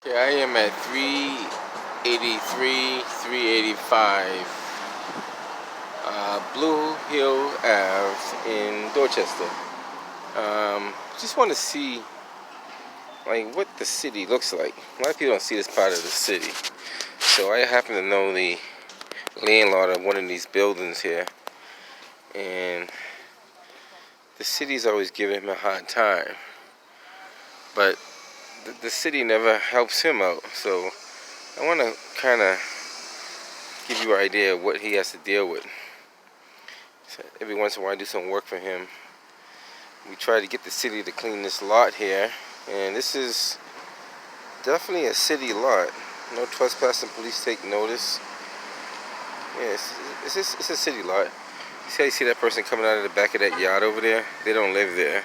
Okay, I am at 383, 385 Blue Hill Ave in Dorchester. Just want to see like what the city looks like. A lot of people don't see this part of the city. So I happen to know the landlord of one of these buildings here, and the city's always giving him a hard time. But the city never helps him out. So I want to kind of give you an idea of what he has to deal with. So every once in a while I do some work for him. We try to get the city to clean this lot here, and this is definitely a city lot. No trespassing, police take notice. Yeah, it's a city lot. See how you see that person coming out of the back of that yard over there? They don't live there.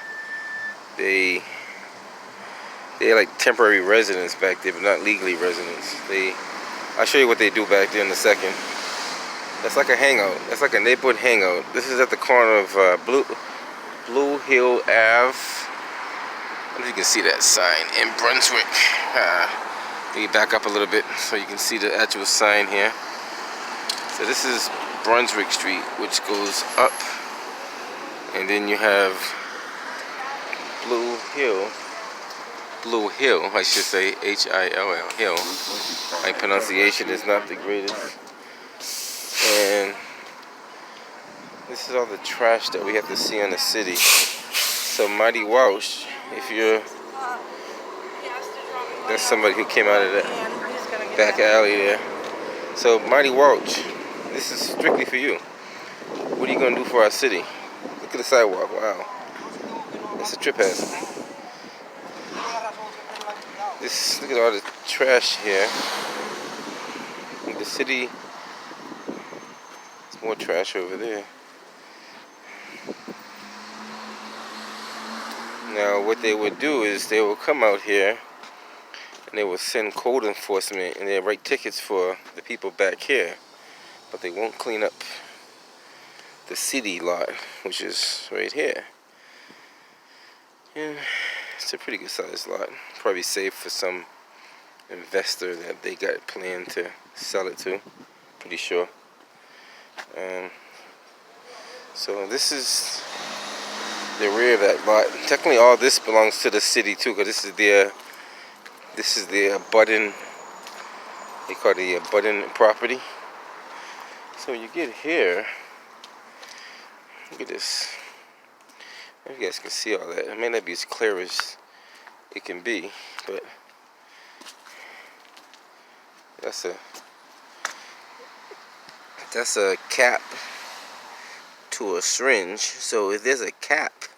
They're like temporary residents back there, but not legally residents. I'll show you what they do back there in a second. That's like a hangout. That's like a neighborhood hangout. This is at the corner of Blue Hill Ave. I don't know if you can see that sign in Brunswick. Let me back up a little bit so you can see the actual sign here. So this is Brunswick Street, which goes up, and then you have Blue Hill, I should say, Hill, Hill. My pronunciation is not the greatest. And this is all the trash that we have to see in the city. So Mighty Welsh, that's somebody who came out of that back alley there. So Mighty Welsh, this is strictly for you. What are you gonna do for our city? Look at the sidewalk, wow. That's a trip hazard. Look at all the trash here. In the city, there's more trash over there. Now what they would do is they will come out here and they will send code enforcement and they'll write tickets for the people back here, but they won't clean up the city lot, which is right here. Yeah, it's a pretty good sized lot. Probably safe for some investor that they got planned to sell it to. Pretty sure. So this is the rear of that lot. Technically, all this belongs to the city too, because this is their abutting. They call it the abutting property. So when you get here, look at this. I don't know if you guys can see all that. It may not be as clear as it can be, but that's a cap to a syringe. So if there's a cap,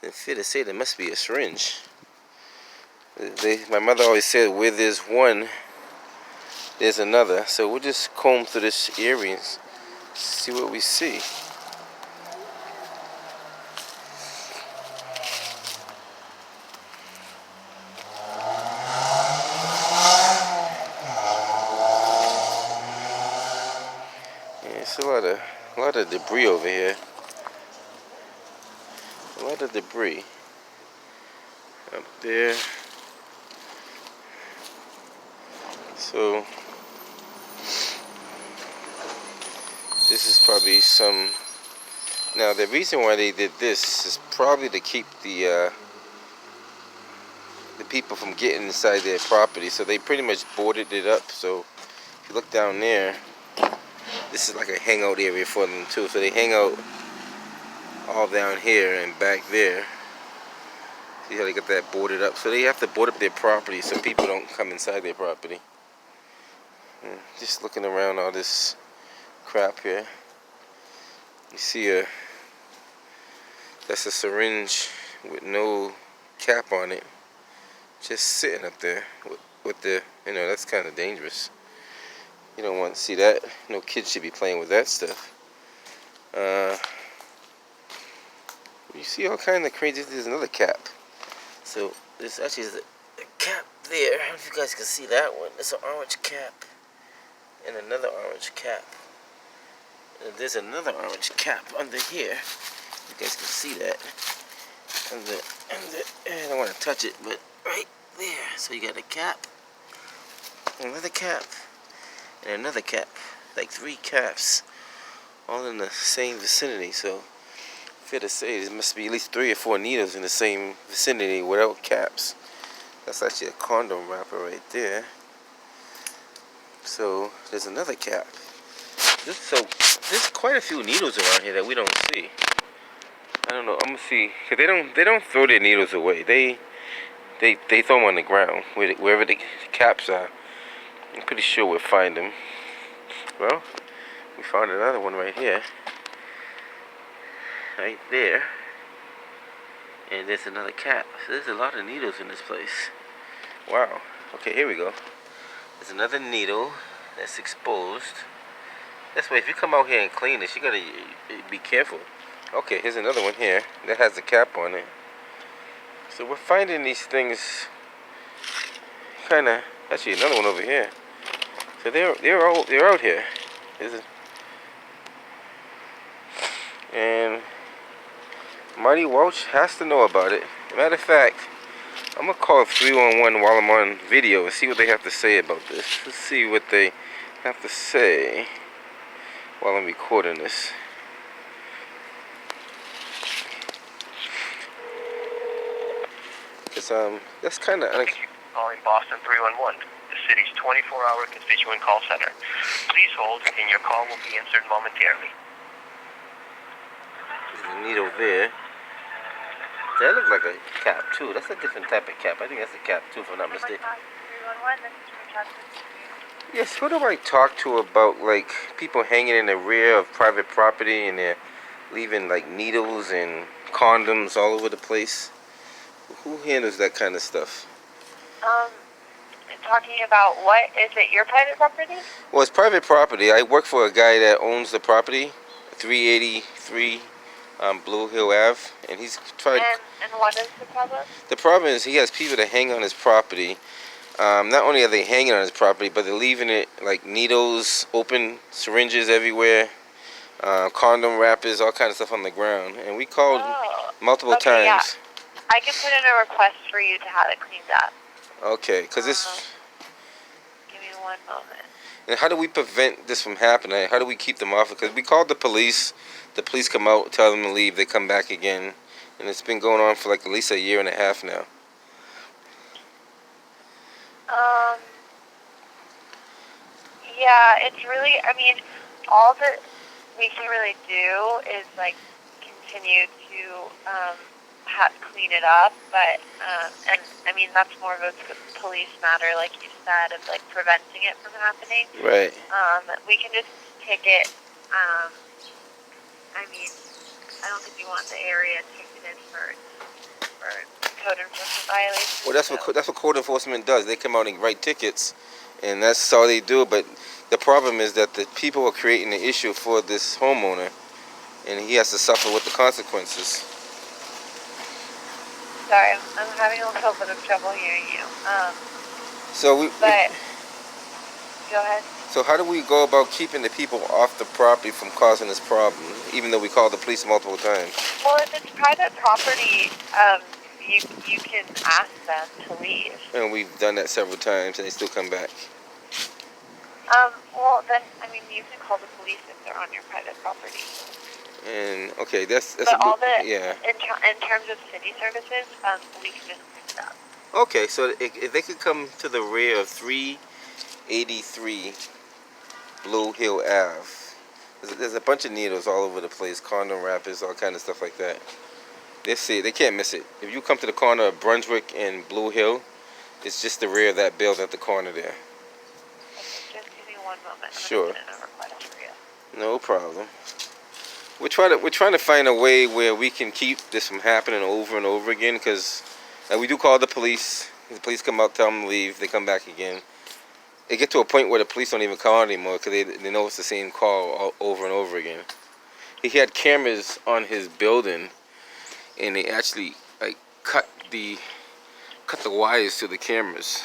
then fair to say there must be a syringe. My mother always said, where there's one, there's another. So we'll just comb through this area and see what we see. Yeah, it's a lot of debris over here. A lot of debris up there. So this is probably some. Now the reason why they did this is probably to keep the people from getting inside their property. So they pretty much boarded it up. So if you look down there, this is like a hangout area for them too. So they hang out all down here and back there. See how they got that boarded up? So they have to board up their property so people don't come inside their property. Just looking around all this crap here. You see that's a syringe with no cap on it, just sitting up there with the, that's kind of dangerous. You don't want to see that. No kids should be playing with that stuff. You see all kind of crazy. There's another cap. So this actually is a cap there. I don't know if you guys can see that one. It's an orange cap and another orange cap. And there's another orange cap under here. You guys can see that. And I don't want to touch it, but right there. So you got a cap Another cap. And another cap. Like 3 caps. All in the same vicinity. So, fair to say, there must be at least 3 or 4 needles in the same vicinity without caps. That's actually a condom wrapper right there. So, there's another cap. There's quite a few needles around here that we don't see. I don't know. I'm gonna see, cause they don't throw their needles away. They throw them on the ground wherever the caps are. I'm pretty sure we'll find them. Well, we found another one right here, right there, and there's another cap. So there's a lot of needles in this place. Wow. Okay, here we go. There's another needle that's exposed. That's why if you come out here and clean this, you gotta be careful. Okay, here's another one here that has a cap on it. So we're finding these things kinda. Actually, another one over here. So they're out here. And Marty Welch has to know about it. Matter of fact, I'm gonna call 311 while I'm on video and see what they have to say about this. Let's see what they have to say while I'm recording this. Cause that's kind of calling Boston 311, the city's 24-hour constituent call center. Please hold, and your call will be answered momentarily. There's a needle there. That looks like a cap too. That's a different type of cap. I think that's a cap too, if I'm not mistaken. 311, this is Richardson. Yes, who do I talk to about like people hanging in the rear of private property and they're leaving like needles and condoms all over the place? Who handles that kind of stuff? Talking about what? Is it your private property? Well, it's private property. I work for a guy that owns the property, 383 Blue Hill Ave, and he's tried. And what is the problem? The problem is he has people that hang on his property. Not only are they hanging on his property, but they're leaving it like needles, open syringes everywhere, condom wrappers, all kinds of stuff on the ground. And we called multiple times. Yeah. I can put in a request for you to have it cleaned up. Okay, because it's... Give me one moment. And how do we prevent this from happening? How do we keep them off? Because we called the police. The police come out, tell them to leave. They come back again. And it's been going on for like at least a year and a half now. Yeah, it's really, I mean, all that we can really do is like continue to clean it up, but and I mean that's more of a police matter, like you said, of like preventing it from happening. Right. We can just ticket. I mean, I don't think you want the area ticketed for code enforcement violations. Well, that's what code enforcement does. They come out and write tickets, and that's all they do. But the problem is that the people are creating the issue for this homeowner, and he has to suffer with the consequences. Sorry, I'm having a little bit of trouble hearing you. Go ahead. So how do we go about keeping the people off the property from causing this problem, even though we called the police multiple times? Well, if it's private property, you can ask them to leave. And we've done that several times, and they still come back. Well, then, I mean, you can call the police if they're on your private property. And okay, that's but all the yeah. In terms of city services, we can just clean it up. Okay, so if they could come to the rear of 383 Blue Hill Ave, there's a bunch of needles all over the place, condom wrappers, all kind of stuff like that. They see it, they can't miss it. If you come to the corner of Brunswick and Blue Hill, it's just the rear of that building at the corner there. Okay, just give me one moment. Sure. I'm gonna put in a request for you. No problem. We're trying to find a way where we can keep this from happening over and over again, because we do call the police. The police come out, tell them to leave. They come back again. It get to a point where the police don't even call anymore because they know it's the same call over and over again. He had cameras on his building, and they actually like cut the wires to the cameras.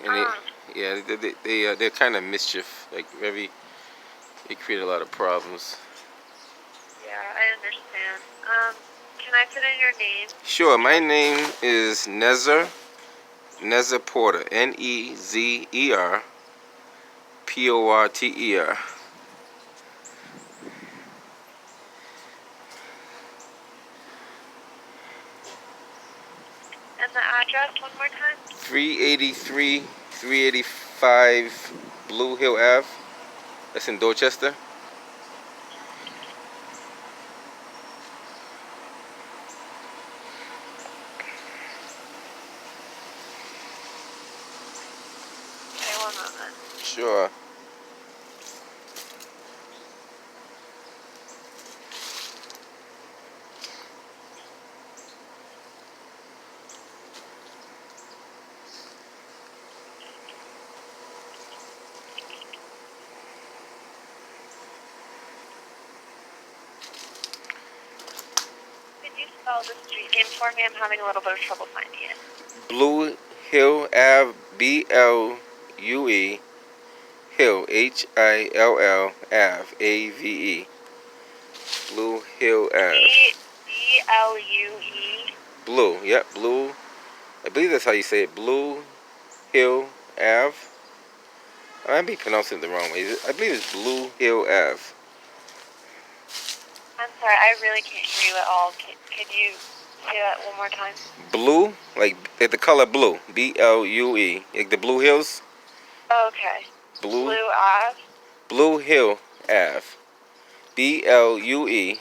And they're kind of mischief, like very. It created a lot of problems. Yeah, I understand. Can I put in your name? Sure, my name is Nezer Nezer Porter. Nezer Porter. And the address one more time? 383, 385 Blue Hill Ave. That's in Dorchester. Okay, one moment. Sure. Could you spell the street name for me? I'm having a little bit of trouble finding it. Blue Hill Ave. BLUE Hill. HILL Ave. AVE. Blue Hill Ave. BLUE. Blue. Yep. Blue. I believe that's how you say it. Blue Hill Ave. I might be pronouncing it the wrong way. I believe it's Blue Hill Ave. I'm sorry, I really can't hear you at all. Could you say that one more time? Blue, like the color blue. BLUE. Like the Blue Hills. Okay. Blue Ave. Blue Hill Ave. BLUE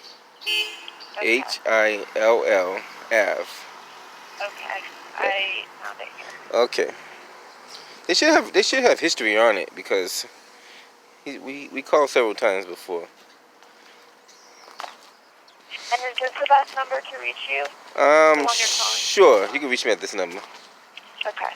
Okay. HILL Ave. Okay. I found it here. Okay. They should have history on it because we called several times before. And is this the best number to reach you? The one you're calling? Sure. You can reach me at this number. Okay.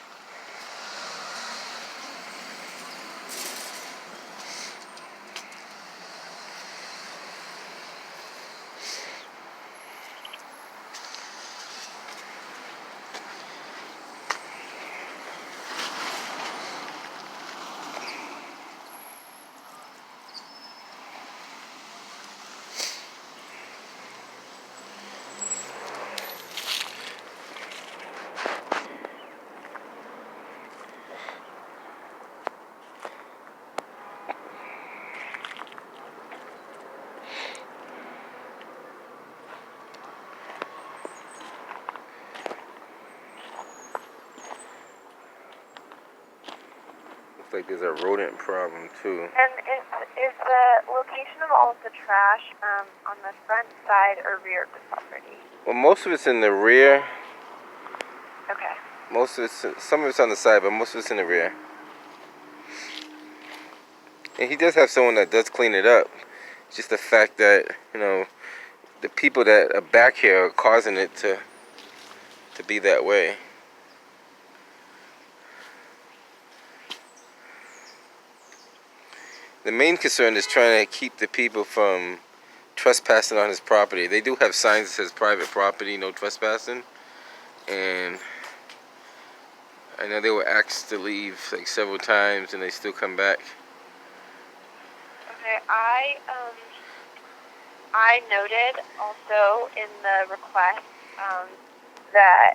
Looks like there's a rodent problem too. And is the location of all of the trash on the front side or rear of the property? Well, most of it's in the rear. Okay. Some of it's on the side, but most of it's in the rear. And he does have someone that does clean it up. It's just the fact that, the people that are back here are causing it to be that way. The main concern is trying to keep the people from trespassing on his property. They do have signs that says private property, no trespassing. And I know they were asked to leave like several times and they still come back. Okay, I noted also in the request that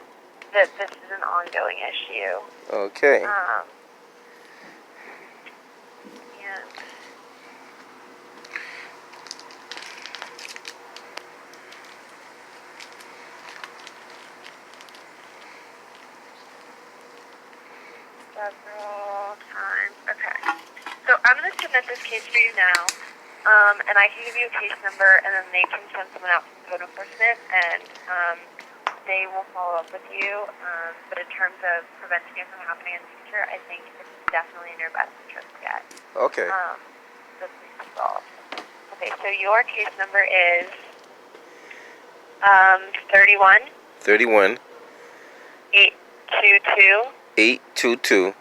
this is an ongoing issue. Okay. Yeah. Several times. Okay. So I'm going to submit this case for you now, and I can give you a case number, and then they can send someone out from code enforcement, and they will follow up with you. But in terms of preventing it from happening in the future, I think it's definitely in your best interest to get Okay. the police involved. Okay, so your case number is 31 822 822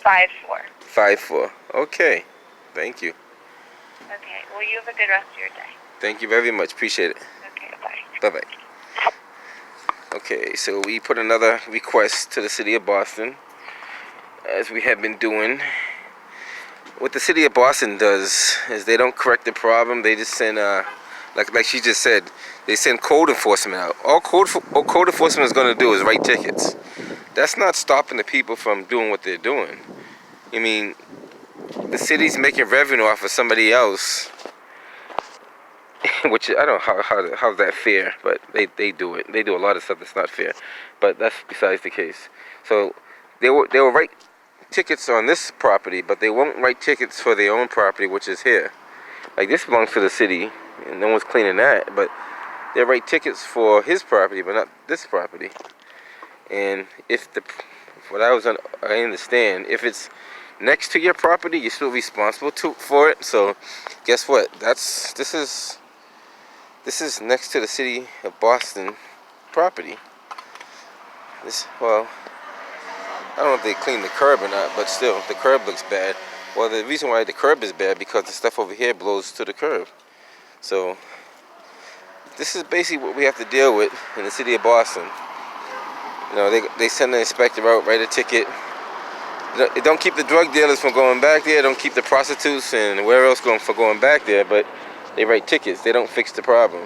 54. 54. Okay. Thank you. Okay, well, you have a good rest of your day. Thank you very much. Appreciate it. Okay, bye. Bye-bye. Okay, so we put another request to the city of Boston, as we have been doing. What the city of Boston does is they don't correct the problem. They just send, like she just said, they send code enforcement out. All code enforcement is going to do is write tickets. that's not stopping the people from doing what they're doing. I mean, the city's making revenue off of somebody else, which I don't know how's that fair, but they do it. They do a lot of stuff that's not fair, but that's besides the case. So they will write tickets on this property, but they won't write tickets for their own property, which is here. Like, this belongs to the city, and no one's cleaning that, but they write tickets for his property, but not this property. And if I understand, if it's next to your property, you're still responsible for it. So, guess what? This is next to the city of Boston property. Well, I don't know if they clean the curb or not, but still, the curb looks bad. Well, the reason why the curb is bad because the stuff over here blows to the curb. So, this is basically what we have to deal with in the city of Boston. You know, they send the inspector out, write a ticket. They don't keep the drug dealers from going back there. Don't keep the prostitutes and where else from going back there. But they write tickets. They don't fix the problem.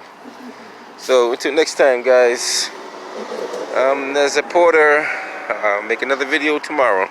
So until next time, guys. As a porter, I'll make another video tomorrow.